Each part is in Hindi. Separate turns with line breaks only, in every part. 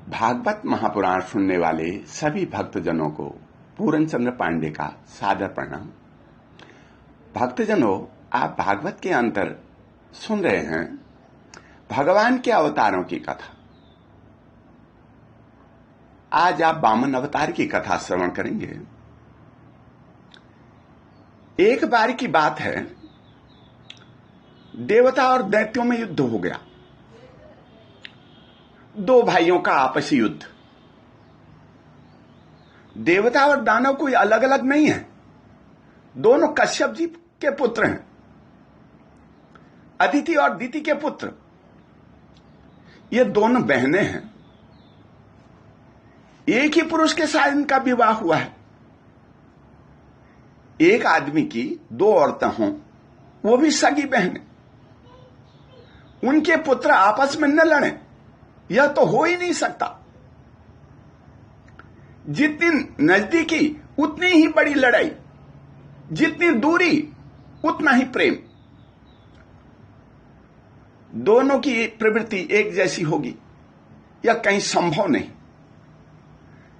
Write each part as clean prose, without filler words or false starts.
भागवत महापुराण सुनने वाले सभी भक्तजनों को पूरन चंद्र पांडे का सादर प्रणाम। भक्तजनों, आप भागवत के अंतर सुन रहे हैं भगवान के अवतारों की कथा। आज आप वामन अवतार की कथा श्रवण करेंगे। एक बार की बात है, देवता और दैत्यों में युद्ध हो गया। दो भाइयों का आपसी युद्ध। देवता और दानव कोई अलग अलग नहीं है, दोनों कश्यप जी के पुत्र हैं, अदिति और दिति के पुत्र। ये दोनों बहनें हैं। एक ही पुरुष के साथ इनका विवाह हुआ है। एक आदमी की दो औरतें हों, वो भी सगी बहनें, उनके पुत्र आपस में न लड़ें, यह तो हो ही नहीं सकता। जितनी नजदीकी उतनी ही बड़ी लड़ाई, जितनी दूरी उतना ही प्रेम। दोनों की प्रवृत्ति एक जैसी होगी यह कहीं संभव नहीं।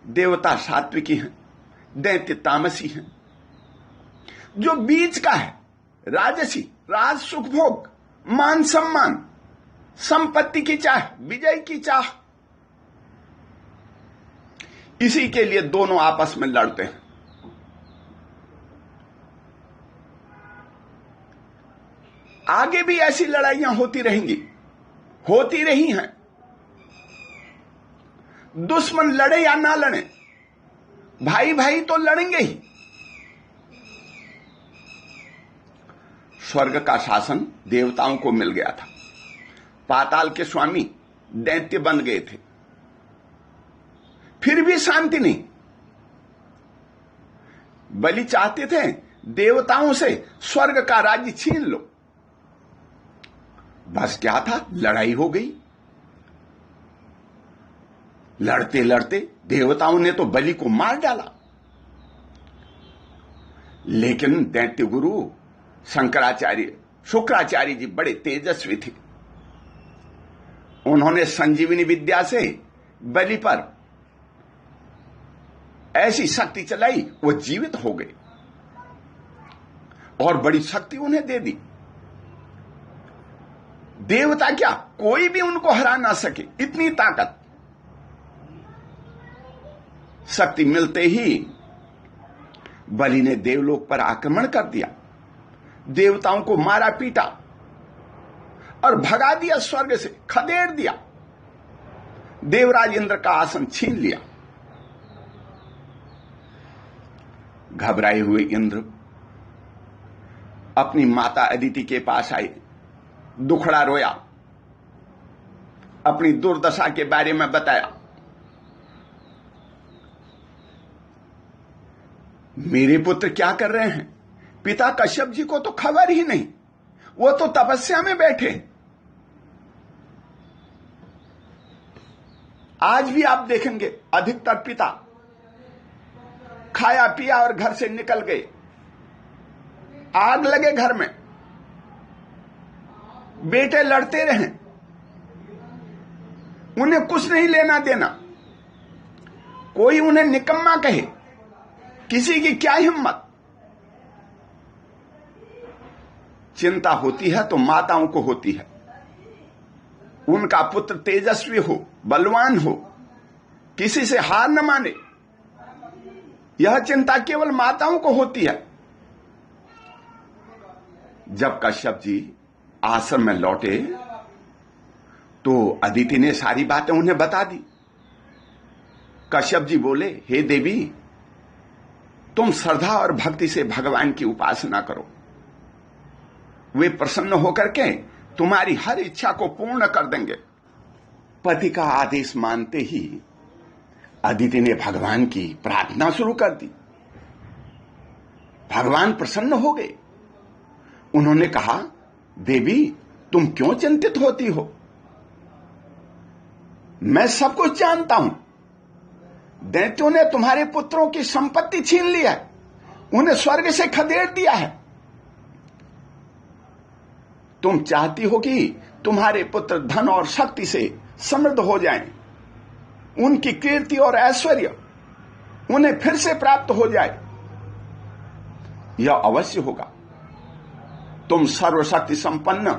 देवता सात्विकी हैं, दैत्य तामसी हैं। जो बीच का है, राजसी, राज सुख भोग, मान सम्मान, संपत्ति की चाह, विजय की चाह, इसी के लिए दोनों आपस में लड़ते हैं। आगे भी ऐसी लड़ाइयां होती रहेंगी, होती रही हैं। दुश्मन लड़े या ना लड़े, भाई भाई तो लड़ेंगे ही। स्वर्ग का शासन देवताओं को मिल गया था। पाताल के स्वामी दैत्य बन गए थे, फिर भी शांति नहीं। बलि चाहते थे देवताओं से स्वर्ग का राज्य छीन लो। बस क्या था, लड़ाई हो गई। लड़ते लड़ते देवताओं ने तो बलि को मार डाला। लेकिन दैत्य गुरु शंकराचार्य, शुक्राचार्य जी बड़े तेजस्वी थे। उन्होंने संजीवनी विद्या से बलि पर ऐसी शक्ति चलाई, वो जीवित हो गए और बड़ी शक्ति उन्हें दे दी। देवता क्या, कोई भी उनको हरा ना सके, इतनी ताकत। शक्ति मिलते ही बलि ने देवलोक पर आक्रमण कर दिया, देवताओं को मारा पीटा और भगा दिया, स्वर्ग से खदेड़ दिया। देवराज इंद्र का आसन छीन लिया। घबराए हुए इंद्र अपनी माता अदिति के पास आए, दुखड़ा रोया, अपनी दुर्दशा के बारे में बताया। मेरे पुत्र क्या कर रहे हैं? पिता कश्यप जी को तो खबर ही नहीं, वो तो तपस्या में बैठे। आज भी आप देखेंगे अधिकतर पिता खाया पिया और घर से निकल गए, आग लगे घर में, बेटे लड़ते रहे, उन्हें कुछ नहीं लेना देना। कोई उन्हें निकम्मा कहे, किसी की क्या हिम्मत। चिंता होती है तो माताओं को होती है, उनका पुत्र तेजस्वी हो, बलवान हो, किसी से हार न माने। यह चिंता केवल माताओं को होती है। जब कश्यप जी आश्रम में लौटे तो अदिति ने सारी बातें उन्हें बता दी। कश्यप जी बोले, हे देवी, तुम श्रद्धा और भक्ति से भगवान की उपासना करो, वे प्रसन्न होकर के तुम्हारी हर इच्छा को पूर्ण कर देंगे। पति का आदेश मानते ही अदिति ने भगवान की प्रार्थना शुरू कर दी। भगवान प्रसन्न हो गए। उन्होंने कहा, देवी, तुम क्यों चिंतित होती हो? मैं सब कुछ जानता हूं। दैत्यों ने तुम्हारे पुत्रों की संपत्ति छीन ली है, उन्हें स्वर्ग से खदेड़ दिया है। तुम चाहती हो कि तुम्हारे पुत्र धन और शक्ति से समृद्ध हो जाएं। उनकी कीर्ति और ऐश्वर्य उन्हें फिर से प्राप्त हो जाए, यह अवश्य होगा। तुम सर्वशक्ति संपन्न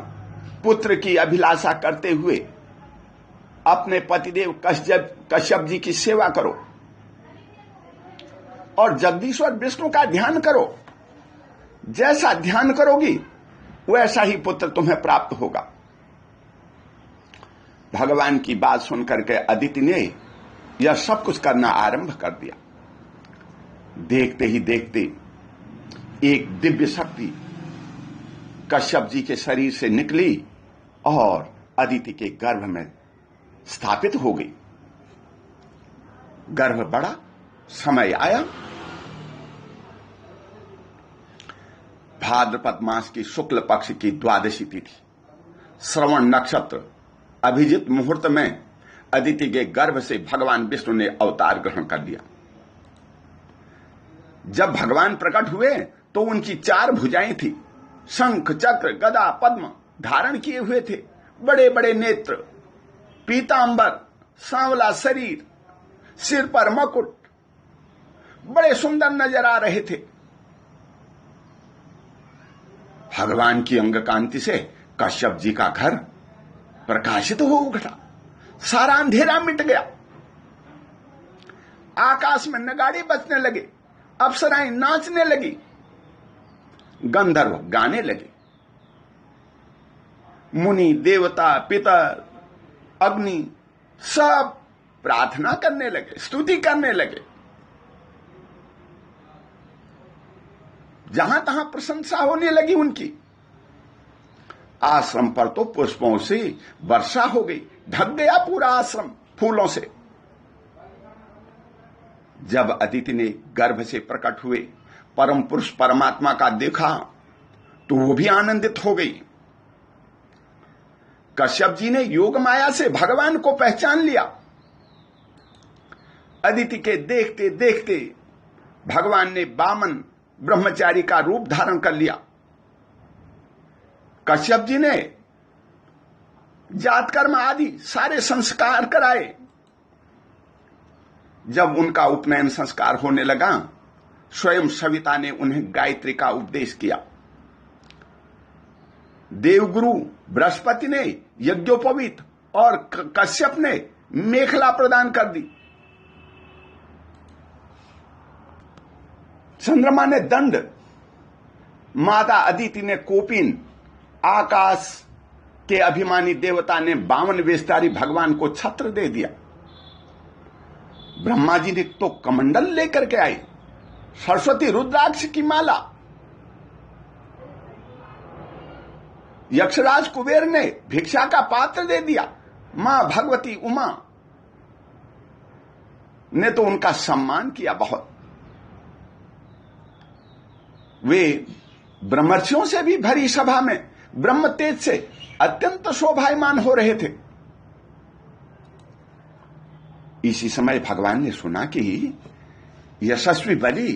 पुत्र की अभिलाषा करते हुए अपने पतिदेव कश्यप जी की सेवा करो और जगदीश्वर विष्णु का ध्यान करो। जैसा ध्यान करोगी वैसा ही पुत्र तुम्हें प्राप्त होगा। भगवान की बात सुनकर के अदिति ने यह सब कुछ करना आरंभ कर दिया। देखते ही देखते एक दिव्य शक्ति कश्यप जी के शरीर से निकली और अदिति के गर्भ में स्थापित हो गई। गर्भ बढ़ा, समय आया। भाद्रपद मास की शुक्ल पक्ष की द्वादशी तिथि, श्रवण नक्षत्र, अभिजित मुहूर्त में अदिति के गर्भ से भगवान विष्णु ने अवतार ग्रहण कर लिया। जब भगवान प्रकट हुए तो उनकी 4 भुजाएं थी, शंख चक्र गदा पद्म धारण किए हुए थे, बड़े बड़े नेत्र, पीतांबर, सांवला शरीर, सिर पर मकुट, बड़े सुंदर नजर आ रहे थे। भगवान की अंग कांति से कश्यप जी का घर प्रकाशित हो उठा, सारा अंधेरा मिट गया। आकाश में नगाड़े बजने लगे, अप्सराएं नाचने लगी, गंधर्व गाने लगे, मुनि देवता पितर अग्नि सब प्रार्थना करने लगे, स्तुति करने लगे। जहां तहां प्रशंसा होने लगी उनकी। आश्रम पर तो पुष्पों से वर्षा हो गई, ढक गया पूरा आश्रम फूलों से। जब अदिति ने गर्भ से प्रकट हुए परम पुरुष परमात्मा का देखा तो वो भी आनंदित हो गई। कश्यप जी ने योग माया से भगवान को पहचान लिया। अदिति के देखते देखते भगवान ने वामन ब्रह्मचारी का रूप धारण कर लिया। कश्यप जी ने जातकर्म आदि सारे संस्कार कराए। जब उनका उपनयन संस्कार होने लगा, स्वयं सविता ने उन्हें गायत्री का उपदेश किया। देवगुरु बृहस्पति ने यज्ञोपवीत और कश्यप ने मेखला प्रदान कर दी। चंद्रमा ने दंड, माता अदिति ने कोपिन, आकाश के अभिमानी देवता ने 52 वेशधारी भगवान को छत्र दे दिया। ब्रह्मा जी ने तो कमंडल लेकर के आए, सरस्वती रुद्राक्ष की माला, यक्षराज कुबेर ने भिक्षा का पात्र दे दिया। मां भगवती उमा ने तो उनका सम्मान किया बहुत। वे ब्रह्मर्षियों से भी भरी सभा में ब्रह्म तेज से अत्यंत शोभायमान हो रहे थे। इसी समय भगवान ने सुना कि यशस्वी बलि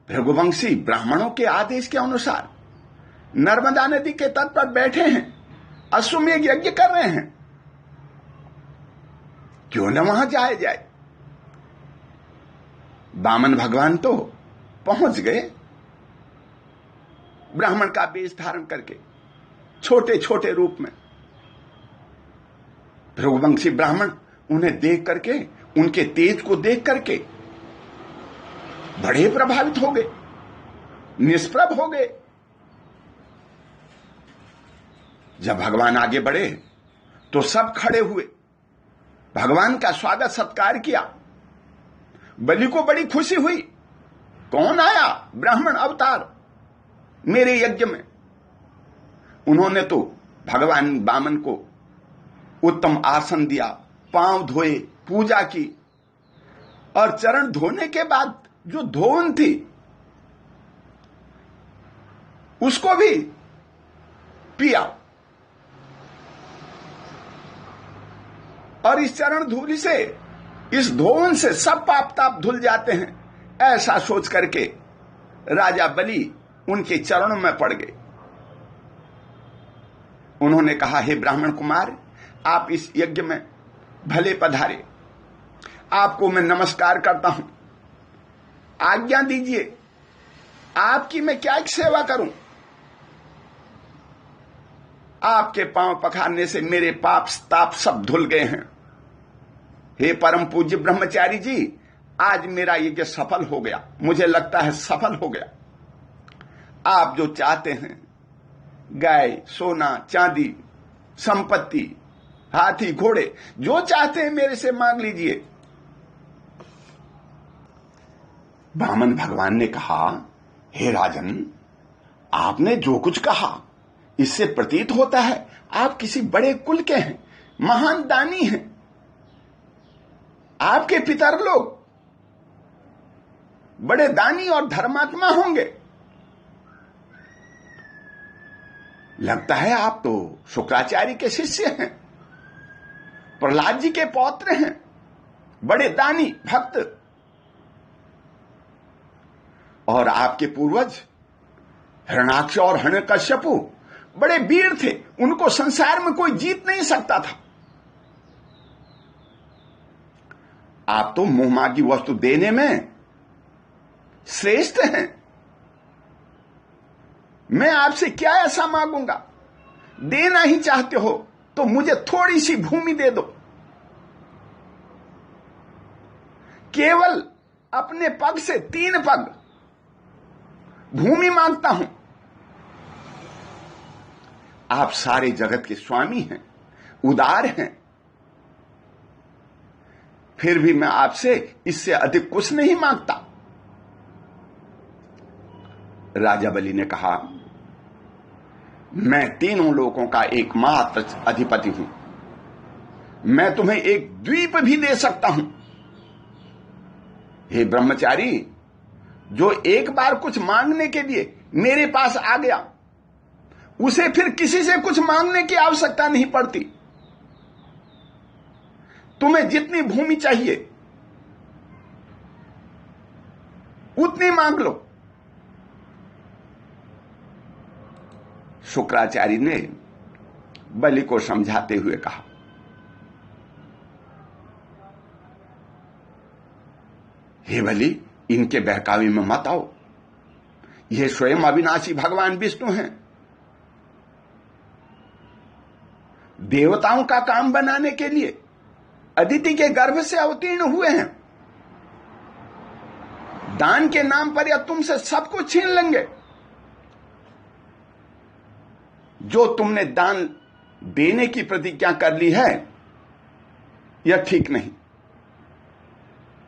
भृगुवंशी ब्राह्मणों के आदेश के अनुसार नर्मदा नदी के तट पर बैठे हैं, अश्वमेध यज्ञ कर रहे हैं, क्यों न वहां जाए जाए। वामन भगवान तो पहुंच गए, ब्राह्मण का वेश धारण करके छोटे छोटे रूप में। भृगुवंशी ब्राह्मण उन्हें देख करके, उनके तेज को देख करके बड़े प्रभावित हो गए, निष्प्रभ हो गए। जब भगवान आगे बढ़े तो सब खड़े हुए, भगवान का स्वागत सत्कार किया। बलि को बड़ी खुशी हुई, कौन आया ब्राह्मण अवतार मेरे यज्ञ में। उन्होंने तो भगवान वामन को उत्तम आसन दिया, पांव धोए, पूजा की, और चरण धोने के बाद जो धोवन थी उसको भी पिया, और इस चरण धूलि से, इस धोवन से सब पाप ताप धुल जाते हैं, ऐसा सोच करके राजा बलि उनके चरणों में पड़ गए। उन्होंने कहा, हे ब्राह्मण कुमार, आप इस यज्ञ में भले पधारे, आपको मैं नमस्कार करता हूं, आज्ञा दीजिए, आपकी मैं क्या सेवा करूं। आपके पांव पखारने से मेरे पाप ताप सब धुल गए हैं। हे परम पूज्य ब्रह्मचारी जी, आज मेरा यज्ञ सफल हो गया, मुझे लगता है सफल हो गया। आप जो चाहते हैं, गाय, सोना, चांदी, संपत्ति, हाथी, घोड़े, जो चाहते हैं मेरे से मांग लीजिए। ब्राह्मण भगवान ने कहा, हे राजन, आपने जो कुछ कहा इससे प्रतीत होता है आप किसी बड़े कुल के हैं, महान दानी हैं। आपके पितर लोग बड़े दानी और धर्मात्मा होंगे। लगता है आप तो शुक्राचार्य के शिष्य हैं, प्रहलाद जी के पौत्र हैं, बड़े दानी भक्त। और आपके पूर्वज हिरण्याक्ष और हिरण्यकश्यपु बड़े वीर थे, उनको संसार में कोई जीत नहीं सकता था। आप तो मुंह मांगी वस्तु देने में श्रेष्ठ हैं। मैं आपसे क्या ऐसा मांगूंगा? देना ही चाहते हो तो मुझे थोड़ी सी भूमि दे दो। केवल अपने पग से 3 पग भूमि मांगता हूं। आप सारे जगत के स्वामी हैं, उदार हैं, फिर भी मैं आपसे इससे अधिक कुछ नहीं मांगता। राजा बलि ने कहा, मैं तीनों लोगों का एकमात्र अधिपति हूं, मैं तुम्हें एक द्वीप भी दे सकता हूं। हे ब्रह्मचारी, जो एक बार कुछ मांगने के लिए मेरे पास आ गया, उसे फिर किसी से कुछ मांगने की आवश्यकता नहीं पड़ती। तुम्हें जितनी भूमि चाहिए उतनी मांग लो। शुक्राचार्य ने बलि को समझाते हुए कहा, हे बलि, इनके बहकावे में मत आओ, ये स्वयं अविनाशी भगवान विष्णु हैं। देवताओं का काम बनाने के लिए अदिति के गर्भ से अवतीर्ण हुए हैं। दान के नाम पर या तुमसे सब कुछ छीन लेंगे। जो तुमने दान देने की प्रतिज्ञा कर ली है, यह ठीक नहीं।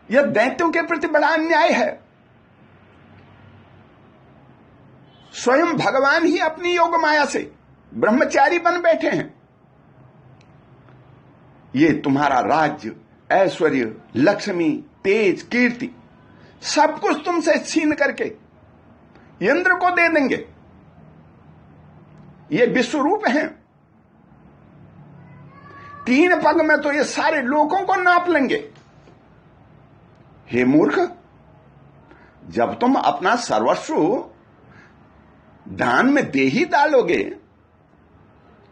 यह दैत्यों के प्रति बड़ा अन्याय है। स्वयं भगवान ही अपनी योग माया से ब्रह्मचारी बन बैठे हैं। ये तुम्हारा राज्य, ऐश्वर्य, लक्ष्मी, तेज, कीर्ति सब कुछ तुमसे छीन करके इंद्र को दे देंगे। ये विश्वरूप हैं। 3 पग में तो ये सारे लोगों को नाप लेंगे। हे मूर्ख, जब तुम अपना सर्वस्व दान में दे ही डालोगे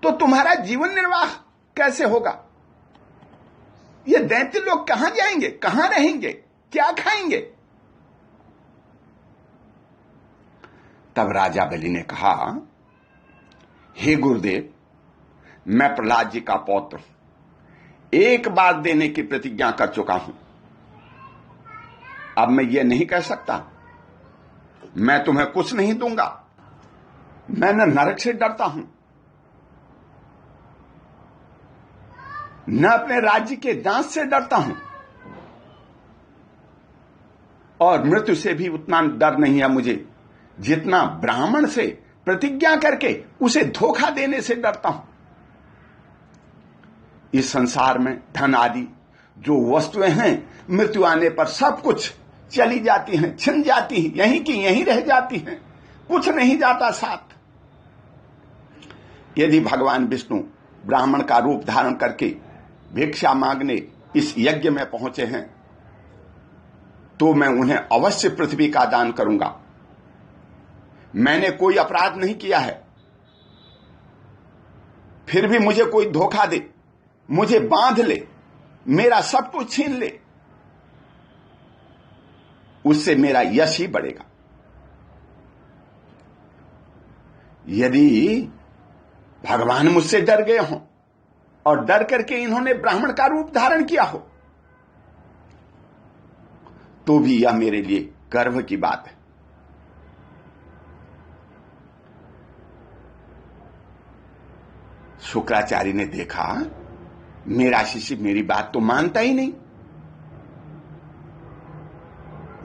तो तुम्हारा जीवन निर्वाह कैसे होगा? ये दैत्य लोग कहां जाएंगे, कहां रहेंगे, क्या खाएंगे? तब राजा बलि ने कहा, हे गुरुदेव, मैं प्रहलाद जी का पौत्र हूं, एक बार देने की प्रतिज्ञा कर चुका हूं। अब मैं ये नहीं कह सकता मैं तुम्हें कुछ नहीं दूंगा। मैं न नरक से डरता हूं, न अपने राज्य के दांत से डरता हूं, और मृत्यु से भी उतना डर नहीं है मुझे जितना ब्राह्मण से प्रतिज्ञा करके उसे धोखा देने से डरता हूं। इस संसार में धन आदि जो वस्तुएं हैं, मृत्यु आने पर सब कुछ चली जाती हैं, छिन जाती हैं, यहीं की यहीं रह जाती हैं, कुछ नहीं जाता साथ। यदि भगवान विष्णु ब्राह्मण का रूप धारण करके भिक्षा मांगने इस यज्ञ में पहुंचे हैं तो मैं उन्हें अवश्य पृथ्वी का दान करूंगा। मैंने कोई अपराध नहीं किया है, फिर भी मुझे कोई धोखा दे, मुझे बांध ले, मेरा सब कुछ छीन ले, उससे मेरा यश ही बढ़ेगा। यदि भगवान मुझसे डर गए हों और डर करके इन्होंने ब्राह्मण का रूप धारण किया हो, तो भी यह मेरे लिए गर्व की बात है। शुक्राचार्य ने देखा मेरा शिष्य मेरी बात तो मानता ही नहीं,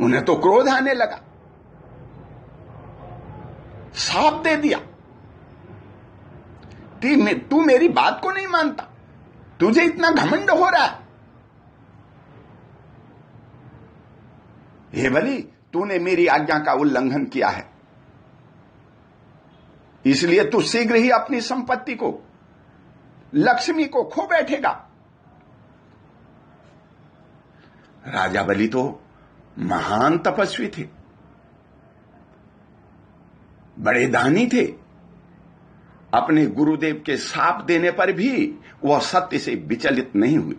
उन्हें तो क्रोध आने लगा, साफ दे दिया कि तू मेरी बात को नहीं मानता, तुझे इतना घमंड हो रहा है। हे बलि, तूने मेरी आज्ञा का उल्लंघन किया है, इसलिए तू शीघ्र ही अपनी संपत्ति को, लक्ष्मी को खो बैठेगा। राजा बलि तो महान तपस्वी थे, बड़े दानी थे। अपने गुरुदेव के शाप देने पर भी वह सत्य से विचलित नहीं हुए।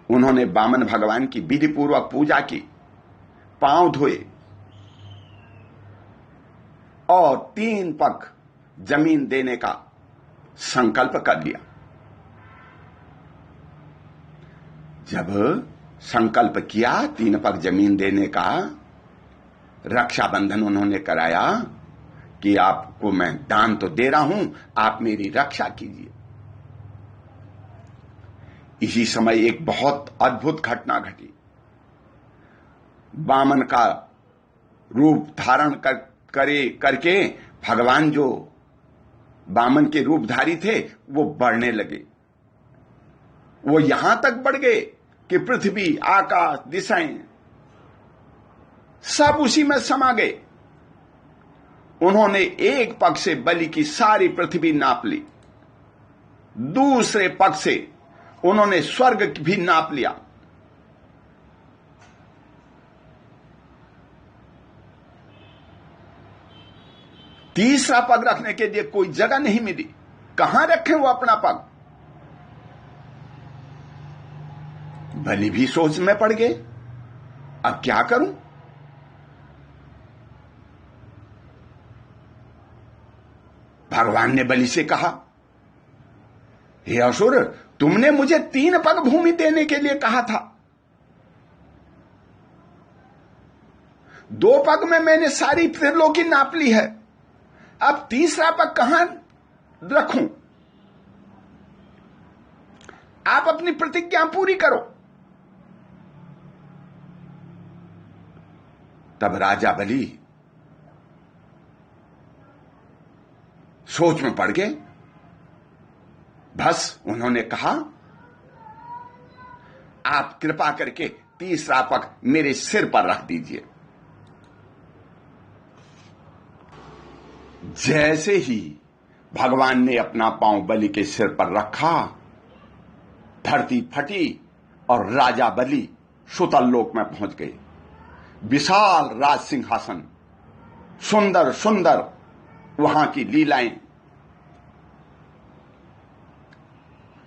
उन्होंने वामन भगवान की विधि पूर्वक पूजा की, पांव धोए और 3 पग जमीन देने का संकल्प कर लिया। जब संकल्प किया 3 पग जमीन देने का, रक्षाबंधन उन्होंने कराया कि आपको मैं दान तो दे रहा हूं, आप मेरी रक्षा कीजिए। इसी समय एक बहुत अद्भुत घटना घटी। वामन का रूप धारण करके भगवान जो वामन के रूपधारी थे वो बढ़ने लगे। वो यहां तक बढ़ गए कि पृथ्वी, आकाश, दिशाएं सब उसी में समा गए। उन्होंने एक पग से बलि की सारी पृथ्वी नाप ली, दूसरे पग से उन्होंने स्वर्ग भी नाप लिया। तीसरा पग रखने के लिए कोई जगह नहीं मिली, कहां रखें वो अपना पग। बलि भी सोच में पड़ गए, अब क्या करूं। भगवान ने बलि से कहा, हे असुर, तुमने मुझे 3 पग भूमि देने के लिए कहा था, 2 पग में मैंने सारी त्रिलोकी नाप ली है, अब तीसरा पग कहां रखूं। आप अपनी प्रतिज्ञा पूरी करो। तब राजा बलि सोच में पड़ गए। बस उन्होंने कहा, आप कृपा करके तीसरा पग मेरे सिर पर रख दीजिए। जैसे ही भगवान ने अपना पांव बलि के सिर पर रखा, धरती फटी और राजा बलि सुतल लोक में पहुंच गए। विशाल राज सिंहासन, सुंदर सुंदर वहां की लीलाएं,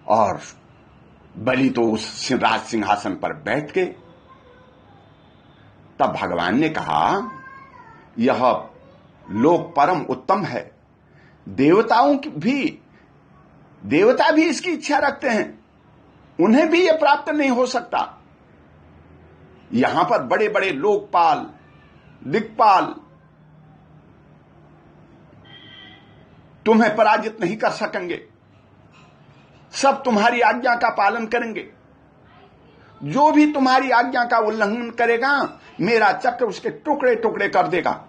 और बलि तो उस राज सिंहासन पर बैठ गए। तब भगवान ने कहा, यह लोक परम उत्तम है, देवता भी इसकी इच्छा रखते हैं, उन्हें भी यह प्राप्त नहीं हो सकता। यहां पर बड़े बड़े लोकपाल, दिक्पाल तुम्हें पराजित नहीं कर सकेंगे, सब तुम्हारी आज्ञा का पालन करेंगे। जो भी तुम्हारी आज्ञा का उल्लंघन करेगा, मेरा चक्र उसके टुकड़े टुकड़े कर देगा।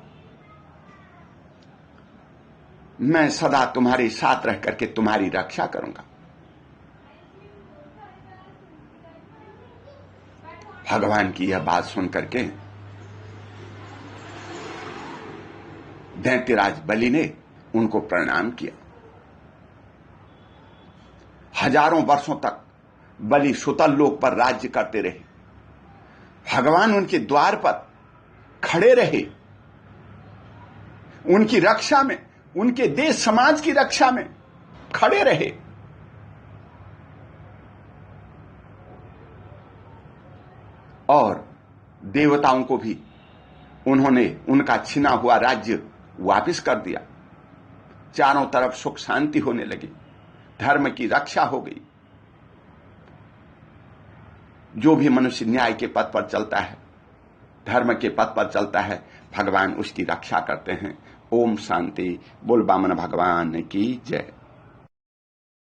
मैं सदा तुम्हारे साथ रह करके तुम्हारी रक्षा करूंगा। भगवान की यह बात सुन करके दैत्यराज बलि ने उनको प्रणाम किया। हजारों वर्षों तक बलि सुतल लोक पर राज्य करते रहे। भगवान उनके द्वार पर खड़े रहे, उनकी रक्षा में, उनके देश समाज की रक्षा में खड़े रहे। और देवताओं को भी उन्होंने उनका छिना हुआ राज्य वापस कर दिया। चारों तरफ सुख शांति होने लगी, धर्म की रक्षा हो गई। जो भी मनुष्य न्याय के पथ पर चलता है, धर्म के पथ पर चलता है, भगवान उसकी रक्षा करते हैं। ओम शांति। बोल बामन भगवान की जय।